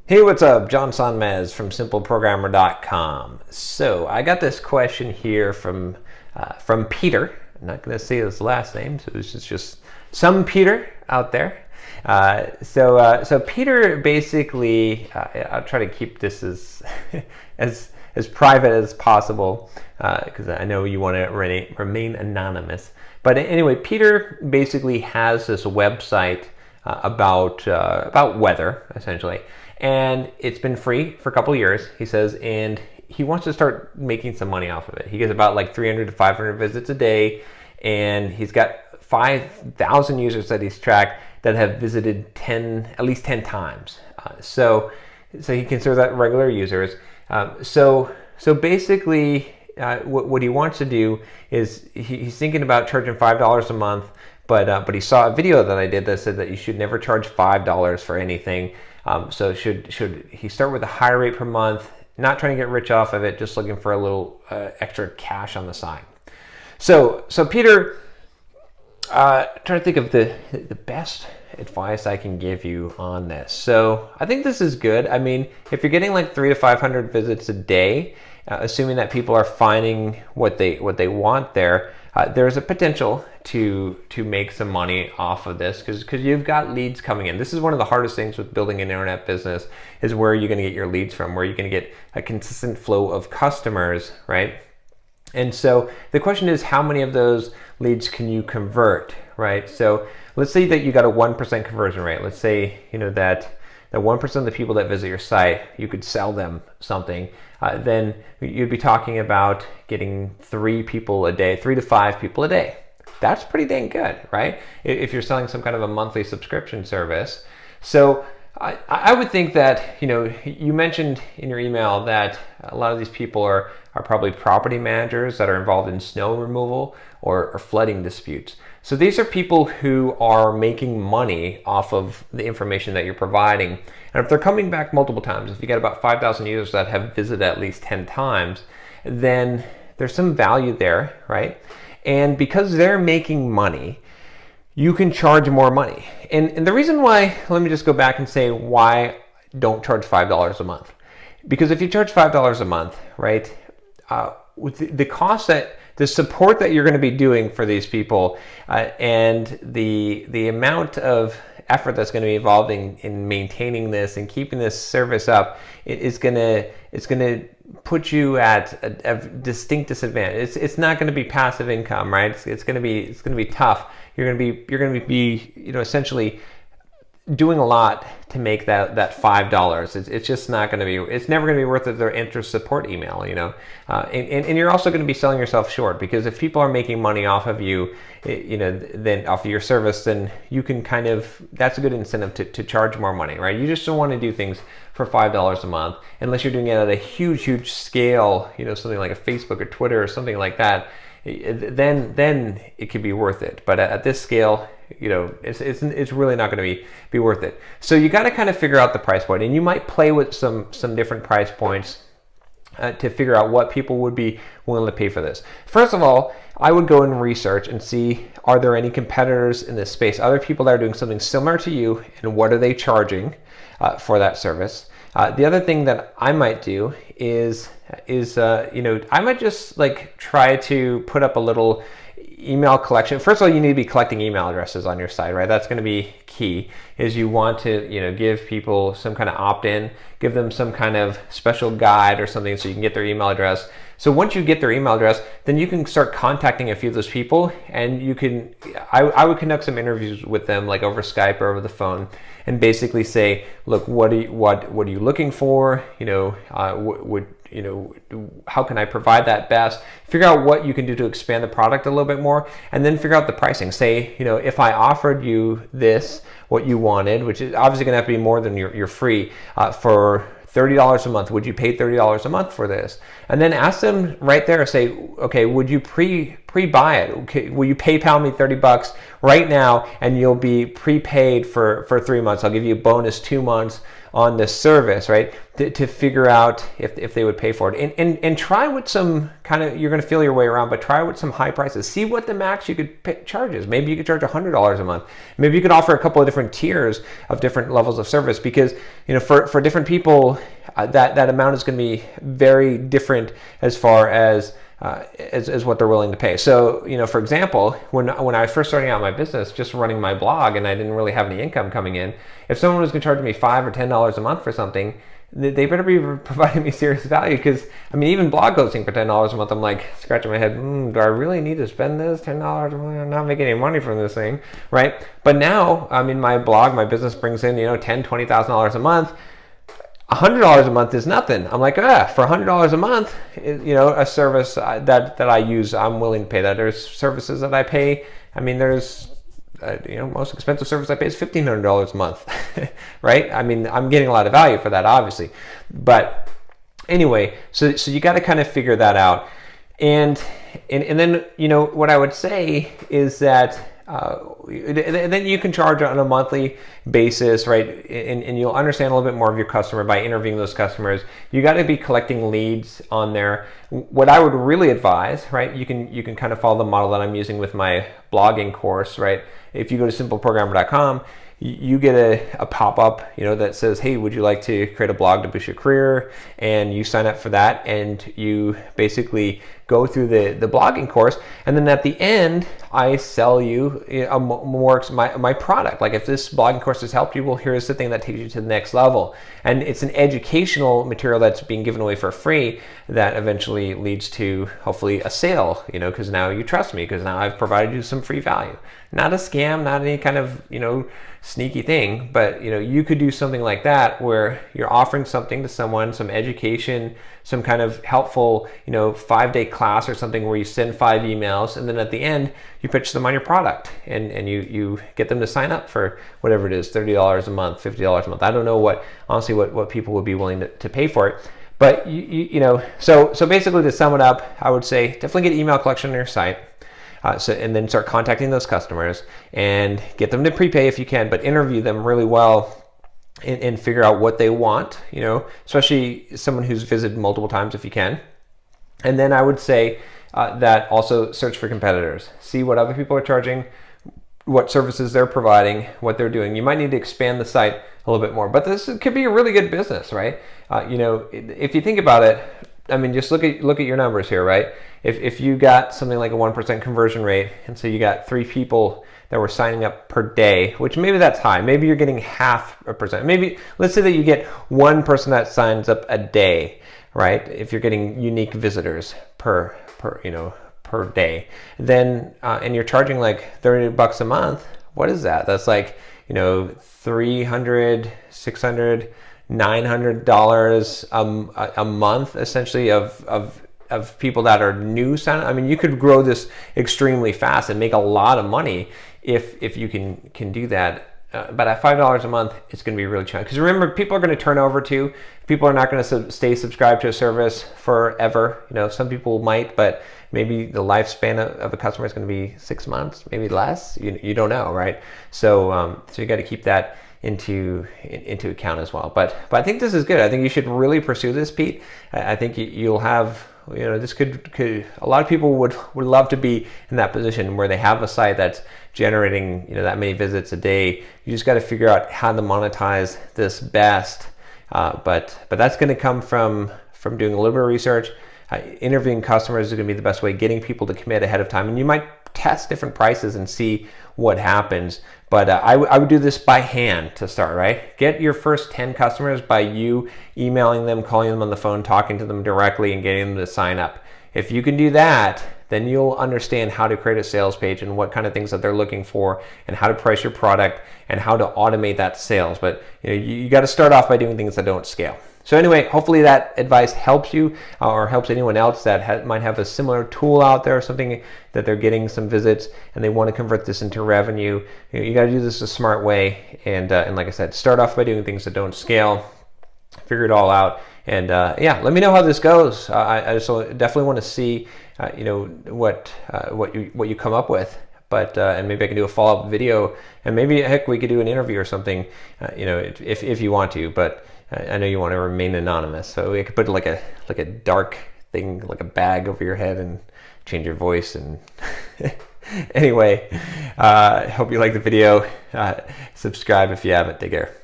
Hey, what's up? John Sonmez from simpleprogrammer.com. So I got this question here from Peter. I'm not going to say his last name, so this is just some Peter out there. So Peter basically, I'll try to keep this as as private as possible because I know you want to remain anonymous. But anyway, Peter basically has this website about weather, essentially. And it's been free for a couple of years, he says, and he wants to start making some money off of it. He gets about like 300 to 500 visits a day, and he's got 5,000 users that he's tracked that have visited at least 10 times. So he considers that regular users. So basically, what he wants to do is he's thinking about charging $5 a month, but he saw a video that I did that said that you should never charge $5 for anything. So should he start with a higher rate per month, not trying to get rich off of it, just looking for a little extra cash on the side. So Peter, trying to think of the best advice I can give you on this. So I think this is good. I mean, if you're getting like 300 to 500 visits a day, assuming that people are finding what they want there, there's a potential to make some money off of this because you've got leads coming in. This is one of the hardest things with building an internet business, is where you're going to get your leads from, where you're going to get a consistent flow of customers, right? And so the question is, how many of those leads can you convert, right? So let's say that you got a 1% conversion rate. Let's say that 1% of the people that visit your site, you could sell them something. Then you'd be talking about getting 3 to 5 people a day. That's pretty dang good, right? If you're selling some kind of a monthly subscription service. So I would think that, you mentioned in your email that a lot of these people are probably property managers that are involved in snow removal or flooding disputes. So these are people who are making money off of the information that you're providing. And if they're coming back multiple times, if you get about 5,000 users that have visited at least 10 times, then there's some value there, right? And because they're making money, you can charge more money. And the reason why, let me just go back and say why don't charge $5 a month. Because if you charge $5 a month, right, with the cost the support that you're going to be doing for these people and the amount of effort that's going to be involved in maintaining this and keeping this service up, it's going to put you at a distinct disadvantage. It's not going to be passive income, right? It's going to be tough. You're going to be essentially doing a lot to make that $5. It's just not going to be. It's never going to be worth it. Their interest support email, and you're also going to be selling yourself short, because if people are making money off of you, then off of your service, then you can that's a good incentive to charge more money, right? You just don't want to do things for $5 a month unless you're doing it at a huge scale, something like a Facebook or Twitter or something like that. Then it could be worth it. But at this scale, it's really not going to be worth it. So you got to kind of figure out the price point, and you might play with some different price points to figure out what people would be willing to pay for this. First of all, I would go and research and see, are there any competitors in this space, other people that are doing something similar to you, and what are they charging for that service. The other thing that I might do is I might just try to put up a little email collection. First of all, you need to be collecting email addresses on your site, right? That's going to be key. Is you want to give people some kind of opt-in, give them some kind of special guide or something so you can get their email address. So once you get their email address, then you can start contacting a few of those people, and I would conduct some interviews with them, like over Skype or over the phone, and basically say, look, what are you looking for? How can I provide that best? Figure out what you can do to expand the product a little bit more, and then figure out the pricing. Say, if I offered you this, what you wanted, which is obviously going to have to be more than your free, for $30 a month, would you pay $30 a month for this? And then ask them right there, say, okay, would you pre-buy it? Okay, will you PayPal me $30 right now and you'll be prepaid for 3 months? I'll give you a bonus 2 months on this service, right? To figure out if they would pay for it. And try with some kind of, you're going to feel your way around, but try with some high prices. See what the max you could charge is. Maybe you could charge $100 a month. Maybe you could offer a couple of different tiers of different levels of service, because for different people, that amount is going to be very different as far as what they're willing to pay. So, for example, when I was first starting out my business, just running my blog, and I didn't really have any income coming in, if someone was going to charge me $5 or $10 a month for something, they better be providing me serious value. Because even blog hosting for $10 a month, I'm like scratching my head, do I really need to spend this $10 a month? I'm not making any money from this thing, right? But now, my blog, my business brings in $10,000, $20,000 a month. $100 a month is nothing. I'm like, for $100 a month, a service that I use, I'm willing to pay that. There's services that I pay. There's, most expensive service I pay is $1,500 a month, right? I'm getting a lot of value for that, obviously. But anyway, so you got to kind of figure that out. And then, what I would say is that, then you can charge on a monthly basis, right? And you'll understand a little bit more of your customer by interviewing those customers. You got to be collecting leads on there. What I would really advise, right? You can kind of follow the model that I'm using with my blogging course, right? If you go to simpleprogrammer.com, you get a pop-up, that says, hey, would you like to create a blog to boost your career? And you sign up for that, and you basically go through the blogging course, and then at the end, I sell you my product. Like, if this blogging course has helped you, well, here's the thing that takes you to the next level. And it's an educational material that's being given away for free that eventually leads to, hopefully, a sale, because now you trust me, because now I've provided you some free value. Not a scam, not any kind of, sneaky thing, but you could do something like that where you're offering something to someone, some education, some kind of helpful 5-day class or something, where you send 5 emails, and then at the end you pitch them on your product, and you get them to sign up for whatever it is, $30 a month, $50 a month. I don't know what people would be willing to pay for it. But so basically, to sum it up, I would say definitely get email collection on your site. And then start contacting those customers and get them to prepay if you can, but interview them really well and figure out what they want, especially someone who's visited multiple times if you can. And then I would say that also search for competitors. See what other people are charging, what services they're providing, what they're doing. You might need to expand the site a little bit more, but this could be a really good business, right? If you think about it, just look at your numbers here, right? If you got something like a 1% conversion rate, and so you got 3 people that were signing up per day, which maybe that's high. Maybe you're getting 0.5%. Maybe let's say that you get 1 person that signs up a day, right? If you're getting unique visitors per day, then and you're charging like $30 a month. What is that? That's like $300, $600, $900 a month, essentially, of people that are new sign. You could grow this extremely fast and make a lot of money if you can do that. But at $5 a month, it's going to be really challenging. Because remember, people are going to turn over too. People are not going to stay subscribed to a service forever. Some people might, but maybe the lifespan of a customer is going to be 6 months, maybe less. You don't know, right? So you got to keep that into account as well. But I think this is good. I think you should really pursue this, Pete. I think you'll have, this could a lot of people would love to be in that position where they have a site that's generating that many visits a day. You just got to figure out how to monetize this best. But that's going to come from doing a little bit of research. Interviewing customers is going to be the best way, getting people to commit ahead of time. And you might test different prices and see what happens. But I would do this by hand to start, right? Get your first 10 customers by you emailing them, calling them on the phone, talking to them directly, and getting them to sign up. If you can do that, then you'll understand how to create a sales page and what kind of things that they're looking for, and how to price your product, and how to automate that sales. But you got to start off by doing things that don't scale. So anyway, hopefully that advice helps you or helps anyone else that might have a similar tool out there or something that they're getting some visits and they want to convert this into revenue. You got to do this a smart way. And like I said, start off by doing things that don't scale, figure it all out, And yeah, let me know how this goes. I just definitely want to see, you know, what you come up with. But and maybe I can do a follow-up video, and maybe heck, we could do an interview or something, you know, if you want to. But I know you want to remain anonymous, so we could put like a dark thing, like a bag over your head, and change your voice. And anyway, hope you like the video. Subscribe if you haven't. Take care.